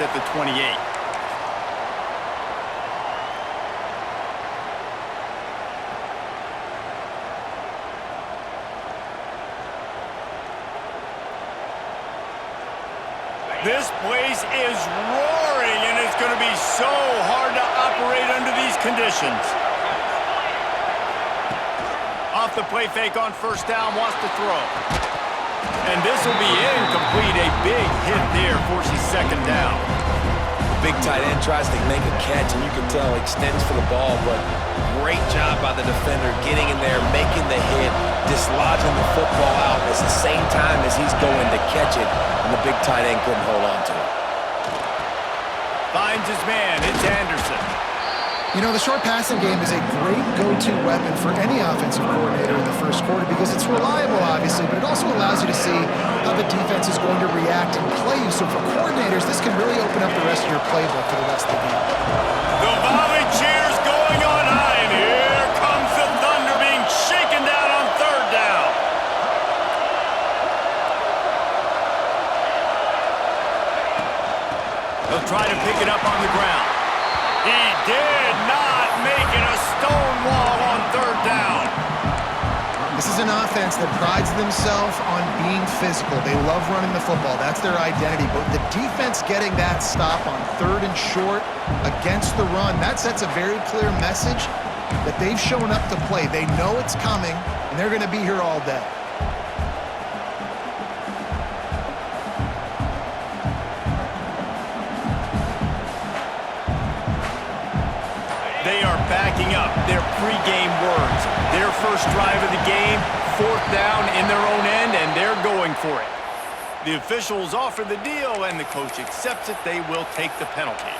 at the 28. This place is roaring, and it's going to be so hard to operate under these conditions. Off the play fake on first down, wants to throw. And this will be incomplete. A big hit there forces second down. The big tight end tries to make a catch, and you can tell he extends for the ball, but great job by the defender getting in there, making the hit, dislodging the football out at the same time as he's going to catch it, and the big tight end couldn't hold on to it. Finds his man. It's Anderson. You know, the short passing game is a great go-to weapon for any offensive coordinator in the first quarter because it's reliable, obviously, but it also allows you to see how the defense is going to react and play you. So for coordinators, this can really open up the rest of your playbook for the rest of the game. The volley cheers going on high, and here comes the Thunder being shaken down on third down. They'll try to pick it up on the ground. He did not make it a stone wall on third down. This is an offense that prides themselves on being physical. They love running the football. That's their identity. But the defense getting that stop on third and short against the run, that sets a very clear message that they've shown up to play. They know it's coming, and they're going to be here all day. They are backing up their pregame words. Their first drive of the game, fourth down in their own end, and they're going for it. The officials offer the deal, and the coach accepts it. They will take the penalty.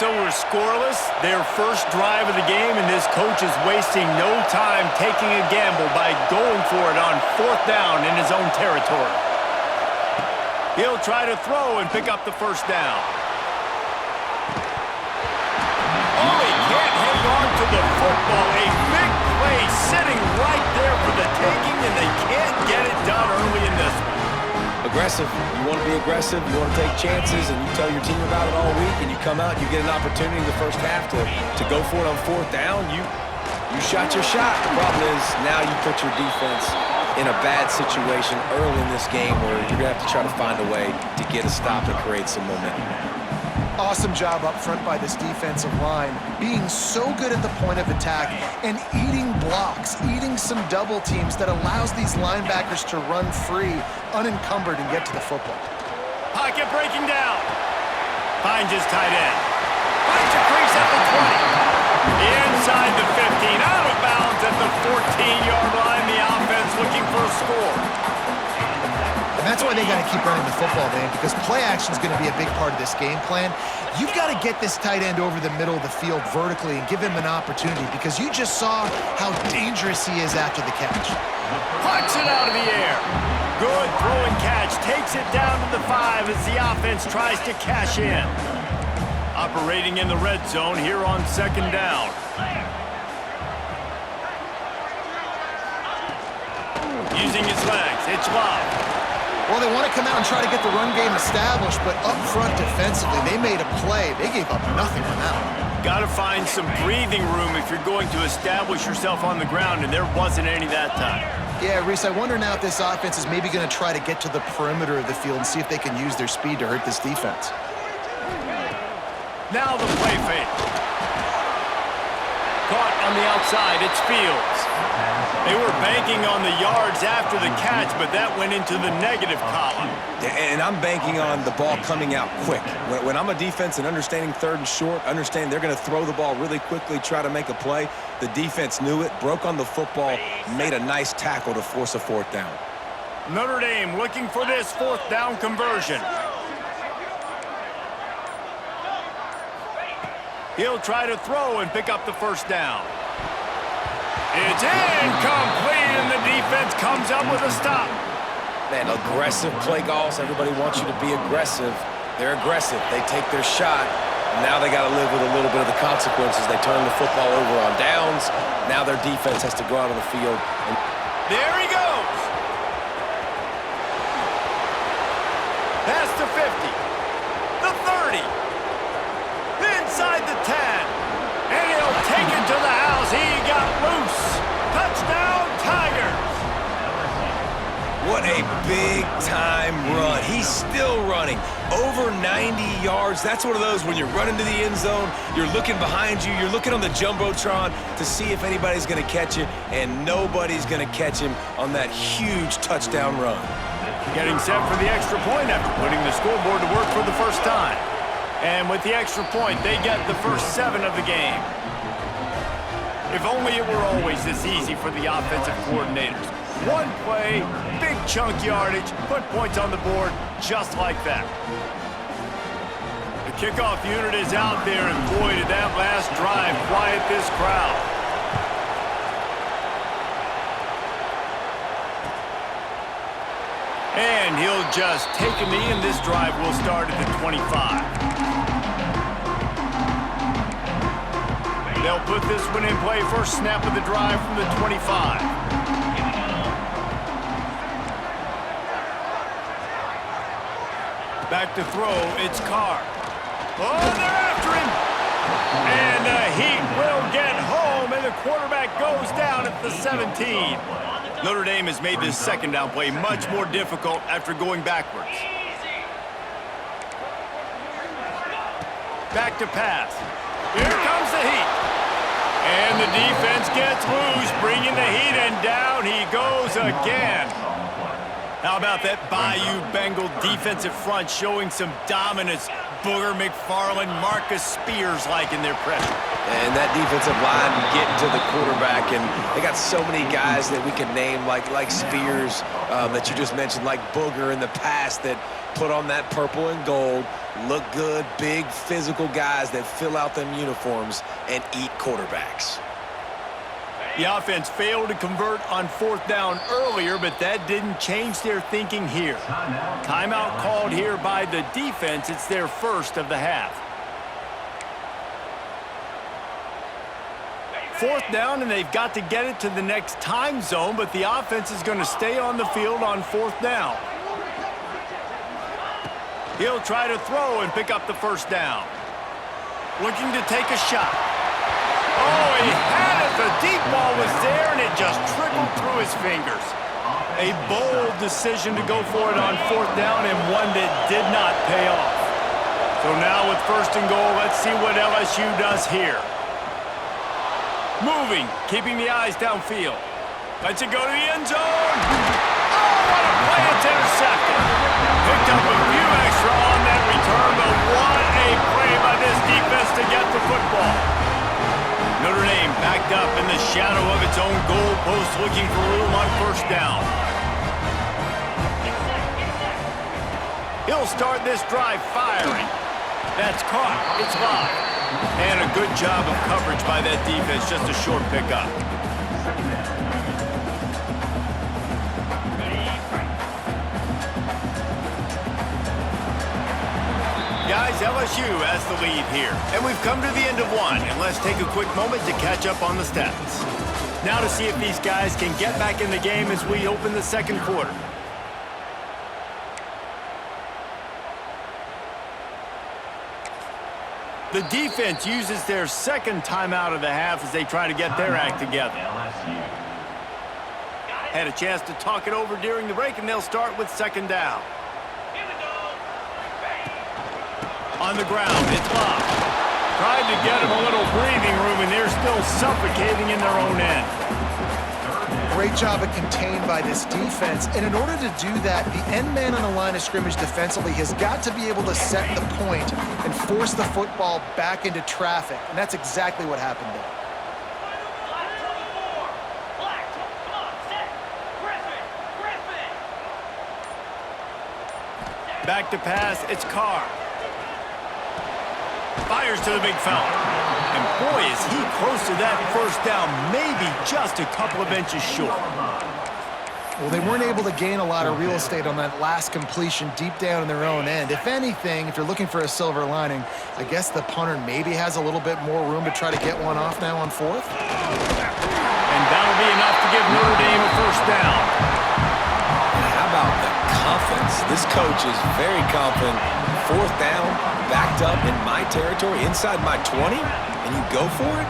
So we're scoreless, their first drive of the game, and this coach is wasting no time taking a gamble by going for it on fourth down in his own territory. He'll try to throw and pick up the first down. Oh, he can't hang on to the football. A big play sitting right there for the taking, and they can't get it done early in this one. Aggressive. You want to be aggressive, you want to take chances, and you tell your team about it all week, and you come out, you get an opportunity in the first half to go for it on fourth down. You shot your shot. The problem is now you put your defense in a bad situation early in this game where you're going to have to try to find a way to get a stop and create some momentum. Awesome job up front by this defensive line, being so good at the point of attack and eating blocks, eating some double teams that allows these linebackers to run free, unencumbered, and get to the football. Pocket breaking down. Finds his tight end. Finds a crease at the 20. Inside the 15, out of bounds at the 14-yard line. The offense looking for a score. And that's why they got to keep running the football, man, because play action is going to be a big part of this game plan. You've got to get this tight end over the middle of the field vertically and give him an opportunity because you just saw how dangerous he is after the catch. Pucks it out of the air. Good throw and catch. Takes it down to the 5 as the offense tries to cash in. Operating in the red zone here on second down. Using his legs. It's Love. Well, they want to come out and try to get the run game established, but up front defensively, they made a play. They gave up nothing on that one. Got to find some breathing room if you're going to establish yourself on the ground, and there wasn't any that time. Yeah, Reese, I wonder now if this offense is maybe going to try to get to the perimeter of the field and see if they can use their speed to hurt this defense. Now the play fake. Caught on the outside, it's Fields. They were banking on the yards after the catch, but that went into the negative column. And I'm banking on the ball coming out quick. When I'm a defense and understanding third and short, understand they're going to throw the ball really quickly, try to make a play. The defense knew it, broke on the football, made a nice tackle to force a fourth down. Notre Dame looking for this fourth down conversion. He'll try to throw and pick up the first down. It's incomplete, and the defense comes up with a stop. Man, aggressive play calls. Everybody wants you to be aggressive. They're aggressive. They take their shot. And now they got to live with a little bit of the consequences. They turn the football over on downs. Now their defense has to go out on the field. And there he goes. Past the 50. The 30. Inside the 10. And he'll take it to the house. He got loose. Touchdown, Tigers. What a big-time run. He's still running. Over 90 yards. That's one of those when you're running to the end zone, you're looking behind you, you're looking on the Jumbotron to see if anybody's going to catch you, and nobody's going to catch him on that huge touchdown run. Getting set for the extra point after putting the scoreboard to work for the first time. And with the extra point, they get the first 7 of the game. If only it were always this easy for the offensive coordinators. One play, big chunk yardage, put points on the board just like that. The kickoff unit is out there, and boy, did that last drive quiet this crowd. And he'll just take a knee, and this drive will start at the 25. They'll put this one in play. First snap of the drive from the 25. Back to throw, it's Carr. Oh, they're after him! And the Heat will get home, and the quarterback goes down at the 17. Notre Dame has made this second down play much more difficult after going backwards. Back to pass. Here comes the Heat. And the defense gets loose, bringing the Heat, and down he goes again. How about that Bayou Bengal defensive front showing some dominance? Booger McFarland, Marcus Spears-like in their pressure. And that defensive line getting to the quarterback, and they got so many guys that we can name like Spears that you just mentioned, like Booger in the past that put on that purple and gold, look good, big physical guys that fill out them uniforms and eat quarterbacks. The offense failed to convert on 4th down earlier, but that didn't change their thinking here. Timeout called here by the defense. It's their first of the half. 4th down, and they've got to get it to the next time zone, but the offense is going to stay on the field on 4th down. He'll try to throw and pick up the first down. Looking to take a shot. Oh, he had it. The deep ball was there, and it just trickled through his fingers. A bold decision to go for it on 4th down, and one that did not pay off. So now with 1st and goal, let's see what LSU does here. Moving, keeping the eyes downfield. Lets it go to the end zone. Oh, what a play. It's intercepted. Picked up a few extra on that return, but what a play by this defense to get the football. Notre Dame backed up in the shadow of its own goal post, looking for room on 1st down. He'll start this drive firing. That's caught. It's live. And a good job of coverage by that defense. Just a short pickup. Guys, LSU has the lead here. And we've come to the end of one. And let's take a quick moment to catch up on the stats. Now to see if these guys can get back in the game as we open the second quarter. The defense uses their second timeout of the half as they try to get their act together. Had a chance to talk it over during the break, and they'll start with 2nd down. On the ground, it's Bob. Tried to get him a little breathing room, and they're still suffocating in their own end. Great job of contained by this defense. And in order to do that, the end man on the line of scrimmage defensively has got to be able to set the point and force the football back into traffic. And that's exactly what happened there. Back to pass, it's Carr. Fires to the big fella. And boy, is he close to that 1st down, maybe just a couple of inches short. Well, they weren't able to gain a lot of real estate on that last completion deep down in their own end. If anything, if you're looking for a silver lining, I guess the punter maybe has a little bit more room to try to get one off now on fourth. And that'll be enough to give Notre Dame a first down. And how about the confidence? This coach is very confident. Fourth down, backed up in my territory, inside my 20, and you go for it?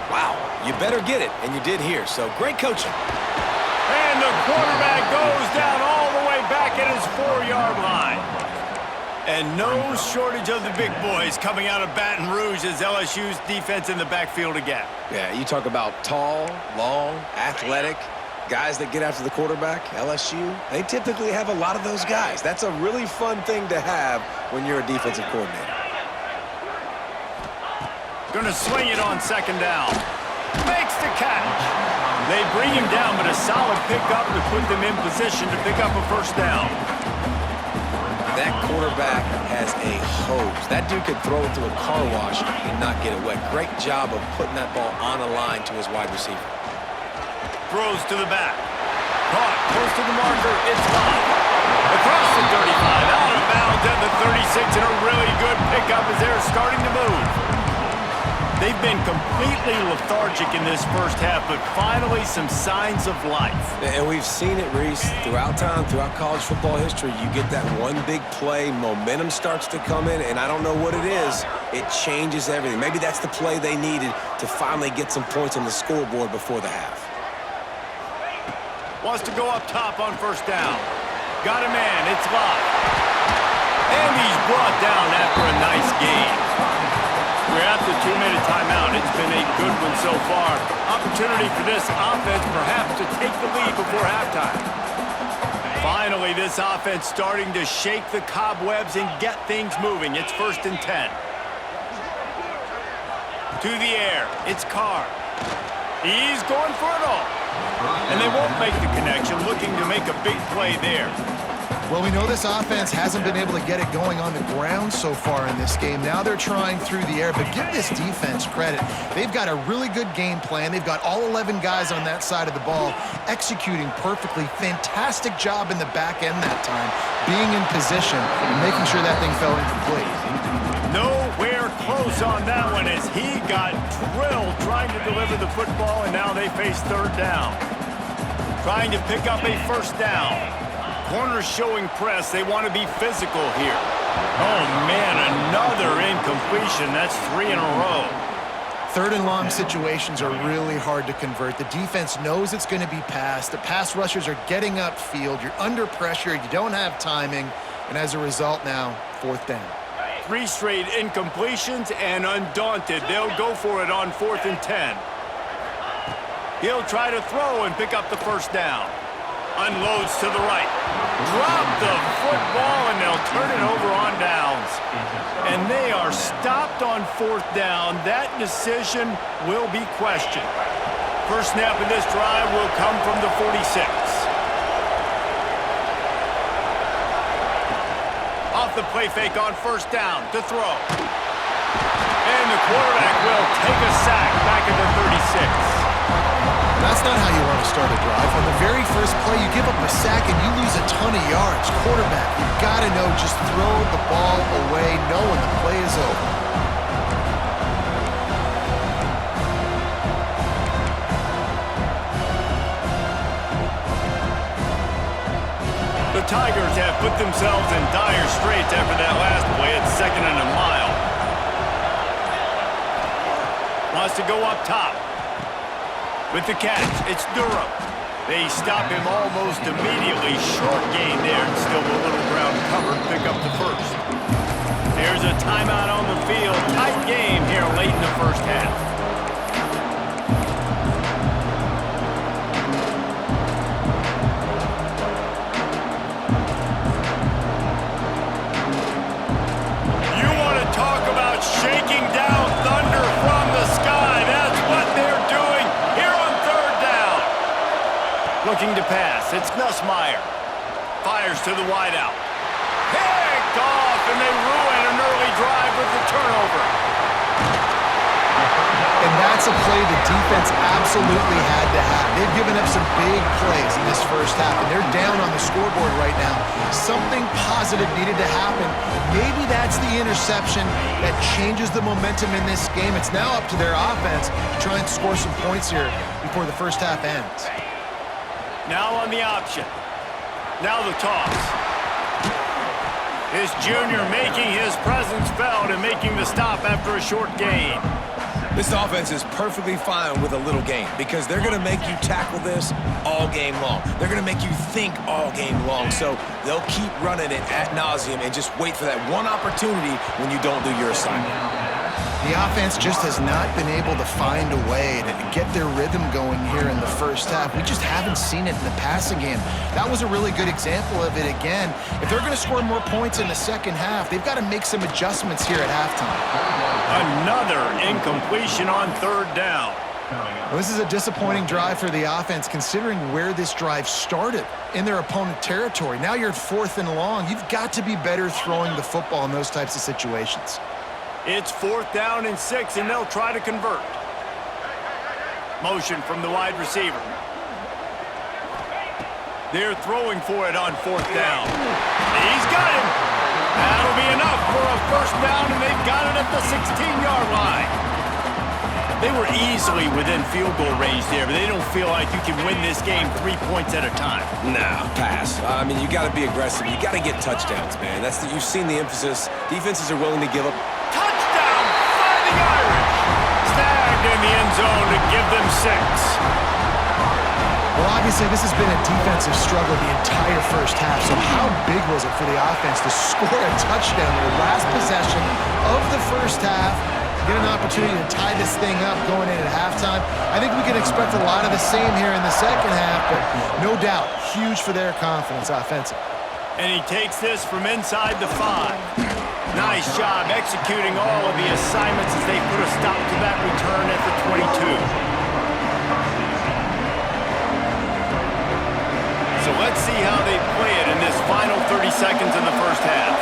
Wow, you better get it, and you did here. So great coaching. And the quarterback goes down all the way back at his 4-yard line. And no shortage of the big boys coming out of Baton Rouge as LSU's defense in the backfield again. Yeah, you talk about tall, long, athletic, guys that get after the quarterback, LSU, they typically have a lot of those guys. That's a really fun thing to have when you're a defensive coordinator. Gonna swing it on second down. Makes the catch. They bring him down, but a solid pickup to put them in position to pick up a first down. That quarterback has a hose. That dude could throw it through a car wash and not get it wet. Great job of putting that ball on a line to his wide receiver. Throws to the back. Caught close to the marker. It's Lott. Across the 35, out of bounds at the 36, and a really good pickup as they're starting to move. They've been completely lethargic in this first half, but finally some signs of life. And we've seen it, Reese, throughout time, throughout college football history. You get that one big play, momentum starts to come in, and I don't know what it is. It changes everything. Maybe that's the play they needed to finally get some points on the scoreboard before the half. Wants to go up top on first down. Got a man. It's Lott. And he's brought down after a nice gain. We're at the 2-minute timeout. It's been a good one so far. Opportunity for this offense perhaps to take the lead before halftime. Finally, this offense starting to shake the cobwebs and get things moving. It's 1st and 10. To the air. It's Carr. He's going for it all. And they won't make the connection, looking to make a big play there. Well, we know this offense hasn't been able to get it going on the ground so far in this game. Now they're trying through the air, but give this defense credit. They've got a really good game plan. They've got all 11 guys on that side of the ball executing perfectly. Fantastic job in the back end that time, being in position and making sure that thing fell incomplete. Nowhere close on that one as he got drilled trying to deliver the football, and now they face 3rd down. Trying to pick up a first down. Corners showing press. They want to be physical here. Oh, man, another incompletion. That's 3 in a row. 3rd and long situations are really hard to convert. The defense knows it's going to be passed. The pass rushers are getting upfield. You're under pressure. You don't have timing. And as a result now, 4th down. 3 straight incompletions, and undaunted, they'll go for it on 4th and 10. He'll try to throw and pick up the first down. Unloads to the right. Drop the football, and they'll turn it over on downs. And they are stopped on 4th down. That decision will be questioned. First snap of this drive will come from the 46. Off the play fake on first down to throw. And the quarterback will take a sack back at the 36. That's not how you want to start a drive. On the very first play, you give up a sack and you lose a ton of yards. Quarterback, you've got to know, just throw the ball away, knowing the play is over. The Tigers have put themselves in dire straits after that last play at 2nd and a mile. Wants to go up top. With the catch, it's Durham. They stop him almost immediately. Short gain there, and still a little ground covered. Pick up the first. There's a timeout on the field. Tight game here late in the first half. You want to talk about shaking down thunder from the sky. That's what they're doing here on 3rd down. Looking to pass. It's Nussmeier. Fires to the wideout. Picked off, and they ruin an early drive with the turnover. And that's a play the defense absolutely had to have. They've given up some big plays in this first half, and they're down on the scoreboard right now. Something positive needed to happen. Maybe that's the interception that changes the momentum in this game. It's now up to their offense to try and score some points here before the first half ends. Now on the option. Now the toss. This junior making his presence felt and making the stop after a short gain. This offense is perfectly fine with a little game because they're going to make you tackle this all game long. They're going to make you think all game long. So they'll keep running it ad nauseum and just wait for that one opportunity when you don't do your assignment. The offense just has not been able to find a way to get their rhythm going here in the first half. We just haven't seen it in the passing game. That was a really good example of it again. If they're going to score more points in the second half, they've got to make some adjustments here at halftime. Another incompletion on third down. Well, this is a disappointing drive for the offense considering where this drive started in their opponent territory. Now you're at 4th and long. You've got to be better throwing the football in those types of situations. It's 4th down and 6, and they'll try to convert. Motion from the wide receiver. They're throwing for it on 4th down. He's got him. That'll be enough for a first down, and they've got it at the 16-yard line. They were easily within field goal range there, but they don't feel like you can win this game 3 points at a time. Nah, pass. I mean, you got to be aggressive. You got to get touchdowns, man. You've seen the emphasis. Defenses are willing to give up. Touchdown, Fighting Irish. Snagged in the end zone to give them 6. Well, obviously, this has been a defensive struggle the entire first half, so how big was it for the offense to score a touchdown their last possession of the first half, get an opportunity to tie this thing up going in at halftime? I think we can expect a lot of the same here in the second half, but no doubt, huge for their confidence offensively. And he takes this from inside the 5. Nice job executing all of the assignments as they put a stop to that return at the 22. So let's see how they play it in this final 30 seconds in the first half.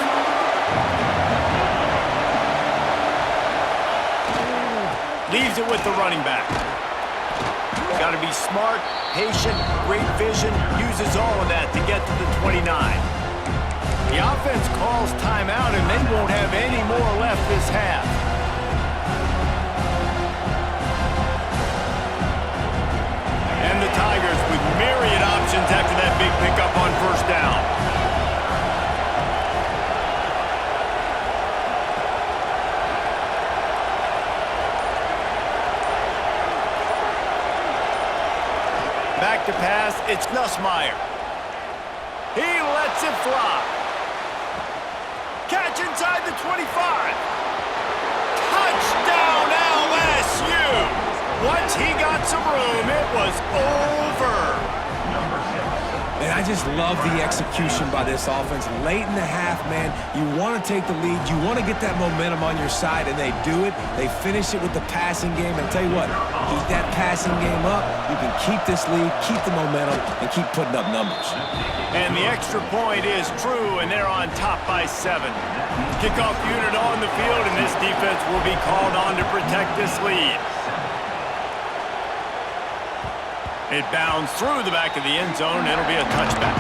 Leaves it with the running back. Got to be smart, patient, great vision, uses all of that to get to the 29. The offense calls timeout, and they won't have any more left this half. And the Tigers with myriad options after that big pickup on first down. Back to pass, it's Nussmeier. He lets it fly. Catch inside the 25. Touchdown LSU! Once he got some room, it was over. And I just love the execution by this offense. Late in the half, man, you want to take the lead. You want to get that momentum on your side, and they do it. They finish it with the passing game. And I'll tell you what, keep that passing game up. You can keep this lead, keep the momentum, and keep putting up numbers. And the extra point is true, and they're on top by 7. Kickoff unit on the field, and this defense will be called on to protect this lead. It bounds through the back of the end zone. It'll be a touchback.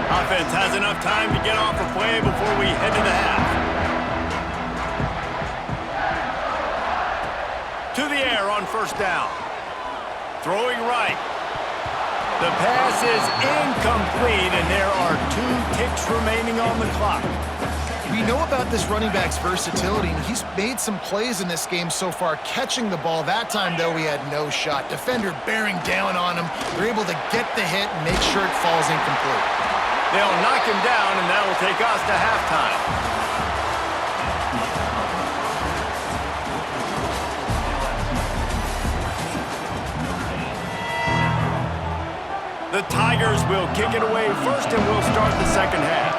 Offense has enough time to get off a play before we head to the half. To the air on first down. Throwing right. The pass is incomplete, and there are 2 ticks remaining on the clock. We know about this running back's versatility, and he's made some plays in this game so far, catching the ball. That time, though, he had no shot. Defender bearing down on him. They're able to get the hit and make sure it falls incomplete. They'll knock him down, and that will take us to halftime. The Tigers will kick it away first, and we'll start the second half.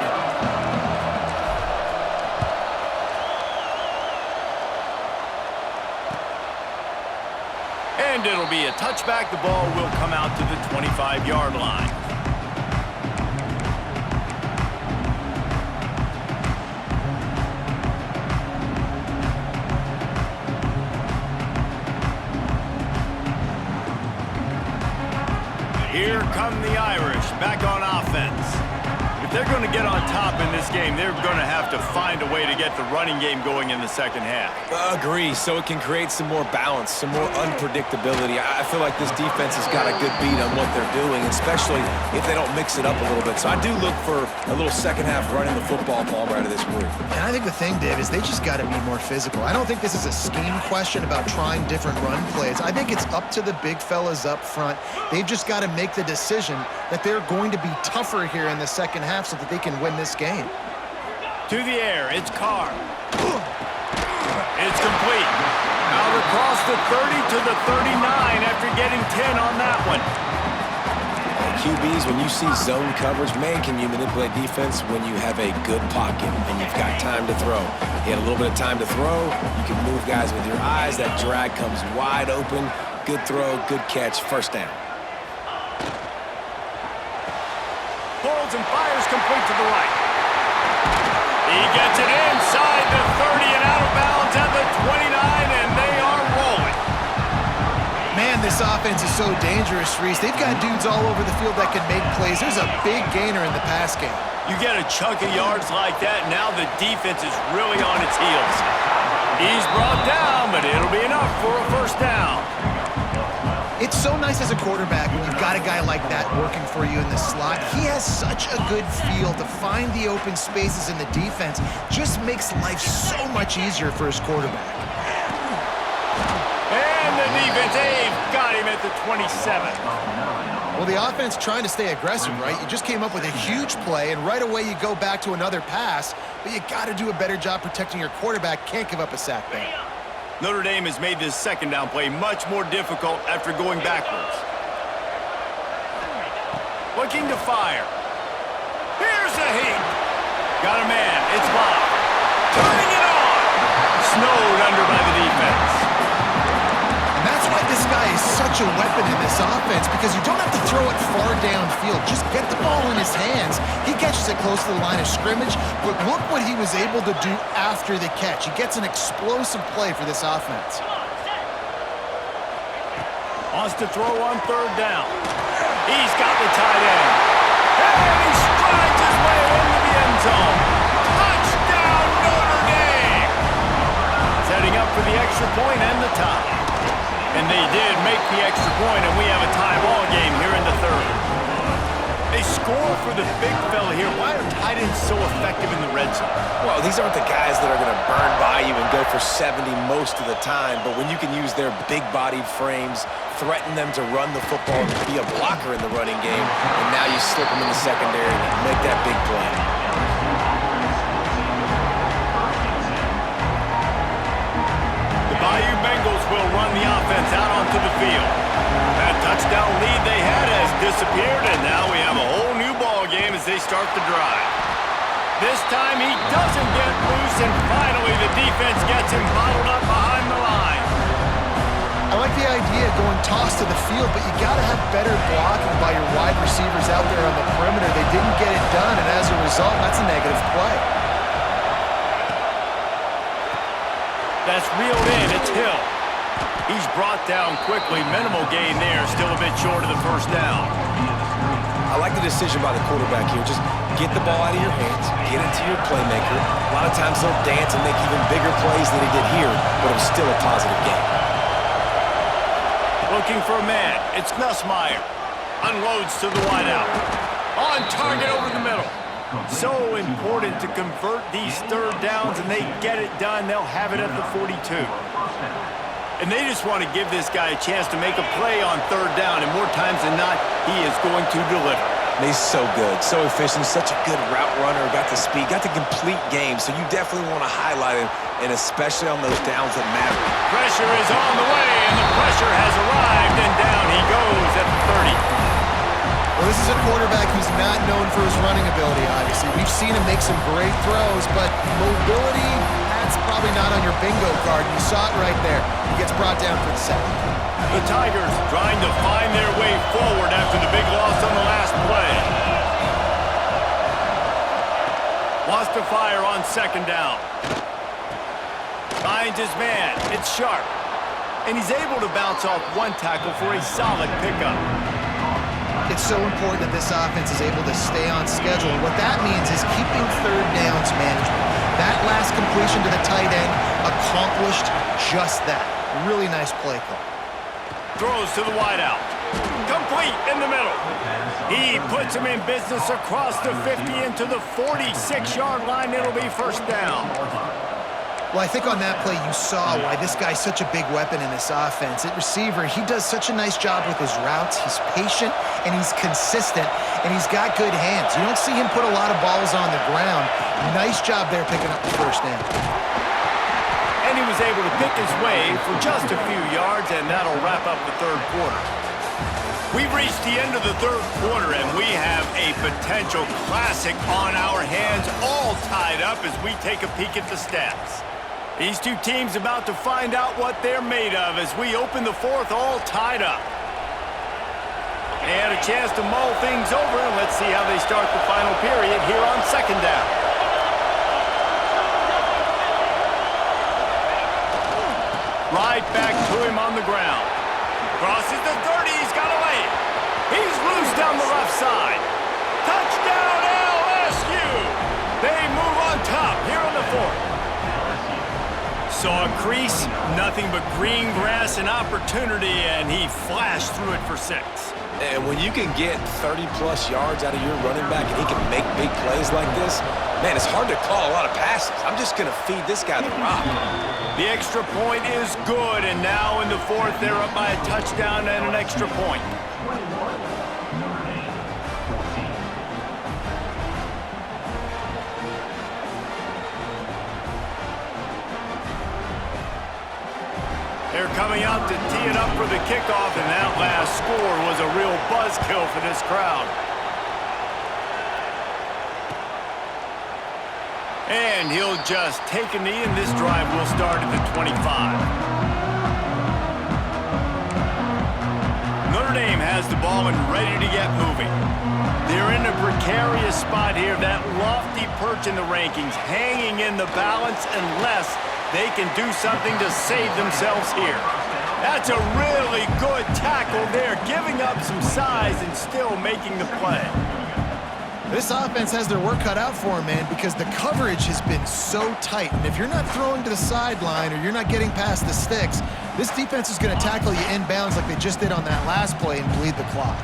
And it'll be a touchback. The ball will come out to the 25-yard line. Here come the Irish back on offense. If they're going to get on top in this game, they're going to have to find a way to get the running game going in the second half. Agree, so it can create some more balance, some more unpredictability. I feel like this defense has got a good beat on what they're doing, especially if they don't mix it up a little bit. So I do look for a little second half running the football ball right of this group. And I think the thing, Dave, is they just got to be more physical. I don't think this is a scheme question about trying different run plays. I think it's up to the big fellas up front. They've just got to make the decision that they're going to be tougher here in the second half so that they can win this game. To the air, it's Carr. It's complete. Out across the 30 to the 39 after getting 10 on that one. QBs, when you see zone coverage, man, can you manipulate defense when you have a good pocket and you've got time to throw. He had a little bit of time to throw. You can move guys with your eyes. That drag comes wide open. Good throw, good catch, first down. Pulls and fires complete to the right. He gets it inside the 30 and out of bounds at the 29, and they are rolling. Man, this offense is so dangerous, Reese. They've got dudes all over the field that can make plays. There's a big gainer in the pass game. You get a chunk of yards like that, now the defense is really on its heels. He's brought down, but it'll be enough for a first down. It's so nice as a quarterback when you've got a guy like that working for you in the slot. He has such a good feel to find the open spaces in the defense. Just makes life so much easier for his quarterback. And the defense, they've got him at the 27. Well, the offense trying to stay aggressive, right? You just came up with a huge play, and right away you go back to another pass, but you got to do a better job protecting your quarterback. Can't give up a sack there. Notre Dame has made this second down play much more difficult after going backwards. Looking to fire. Here's a heat. Got a man. It's Bob. Turning it on. Snowed under by the defense. And that's why this guy is such a weapon in this offense, because you don't have to throw it far downfield. Just get the ball in his hands. He catches it close to the line of scrimmage, but look what he was able to do after the catch. He gets an explosive play for this offense. Wants to throw on third down. He's got the tight end. And he strides his way into the end zone. Touchdown, Notre Dame! Setting up for the extra point and the tie. And they did make the extra point, and we have a tie ball game here in the third. They score for the big fella here. Why are tight ends so effective in the red zone? Well, these aren't the guys that are going to burn by you and go for 70 most of the time, but when you can use their big-bodied frames, threaten them to run the football, be a blocker in the running game, and now you slip them in the secondary and make that big play. The Bayou Bengals will run the offense out onto the field. That touchdown lead they had has disappeared, and now we have a whole new ball game as they start the drive. This time he doesn't get loose, and finally the defense gets him bottled up behind the line. I like the idea of going toss to the field, but you got to have better blocking by your wide receivers out there on the perimeter. They didn't get it done, and as a result, that's a negative play. That's reeled in. It's Hill. He's brought down quickly. Minimal gain there. Still a bit short of the first down. I like the decision by the quarterback here. Just get the ball out of your hands, get it to your playmaker. A lot of times they'll dance and make even bigger plays than he did here, but it was still a positive game. Looking for a man. It's Nussmeier. Unloads to the wideout. On target over the middle. So important to convert these third downs, and they get it done. They'll have it at the 42. And they just want to give this guy a chance to make a play on third down, and more times than not, he is going to deliver. And he's so good, so efficient, such a good route runner, got the speed, got the complete game, so you definitely want to highlight him, and especially on those downs that matter. Pressure is on the way, and the pressure has arrived, and down he goes at the 30. Well, this is a quarterback who's not known for his running ability, obviously. We've seen him make some great throws, but mobility That's probably not on your bingo card. You saw it right there. He gets brought down for the sack. The Tigers trying to find their way forward after the big loss on the last play. Wants to fire on second down. Finds his man. It's Sharp. And he's able to bounce off one tackle for a solid pickup. It's so important that this offense is able to stay on schedule. And what that means is keeping third downs management. That last completion to the tight end accomplished just that. Really nice play call. Throws to the wideout. Complete in the middle. He puts him in business across the 50 into the 46-yard line. It'll be first down. Well, I think on that play you saw why this guy's such a big weapon in this offense. At receiver, he does such a nice job with his routes. He's patient, and he's consistent, and he's got good hands. You don't see him put a lot of balls on the ground. Nice job there picking up the first down. And he was able to pick his way for just a few yards, and that'll wrap up the third quarter. We've reached the end of the third quarter, and we have a potential classic on our hands, all tied up as we take a peek at the stats. These two teams about to find out what they're made of as we open the fourth, all tied up. They had a chance to mull things over, and let's see how they start the final period here on second down. Right back to him on the ground. Crosses the 30, he's got a lane. He's loose down the left side. Touchdown LSU! They move on top here on the fourth. Saw a crease, nothing but green grass and opportunity, and he flashed through it for 6. And when you can get 30-plus yards out of your running back and he can make big plays like this, man, it's hard to call a lot of passes. I'm just going to feed this guy the rock. The extra point is good, and now in the fourth, they're up by a touchdown and an extra point. They're coming out to tee it up for the kickoff, and that last score was a real buzzkill for this crowd. And he'll just take a knee, and this drive will start at the 25. Notre Dame has the ball and ready to get moving. They're in a precarious spot here, that lofty perch in the rankings, hanging in the balance unless they can do something to save themselves here. That's a really good tackle there, giving up some size and still making the play. This offense has their work cut out for them, man, because the coverage has been so tight. And if you're not throwing to the sideline or you're not getting past the sticks, this defense is going to tackle you inbounds like they just did on that last play and bleed the clock.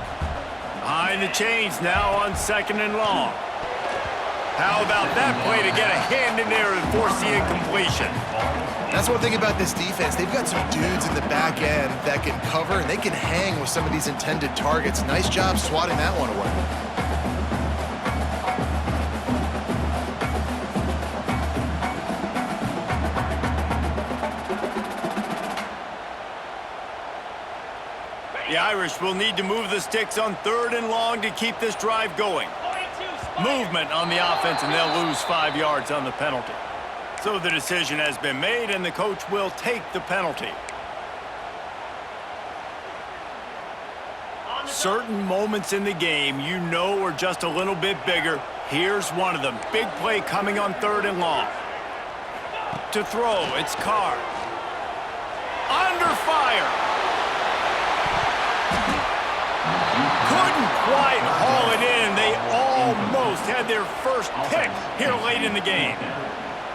Behind the chains now on second and long. How about that play to get a hand in there and force the incompletion? That's one thing about this defense. They've got some dudes in the back end that can cover, and they can hang with some of these intended targets. Nice job swatting that one away. The Irish will need to move the sticks on third and long to keep this drive going. Movement on the offense, and they'll lose 5 yards on the penalty. So the decision has been made, and the coach will take the penalty. Certain moments in the game you know are just a little bit bigger. Here's one of them. Big play coming on third and long. To throw, it's Carr. Under fire. Couldn't quite haul it in. They almost had their first pick here late in the game.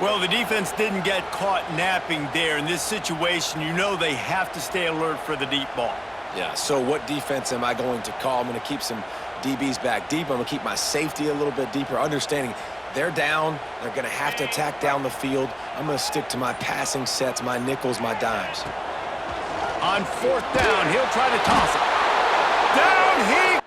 Well, the defense didn't get caught napping there. In this situation, you know they have to stay alert for the deep ball. Yeah, so what defense am I going to call? I'm going to keep some DBs back deep. I'm going to keep my safety a little bit deeper, understanding they're down. They're going to have to attack down the field. I'm going to stick to my passing sets, my nickels, my dimes. On fourth down, he'll try to toss it. Down he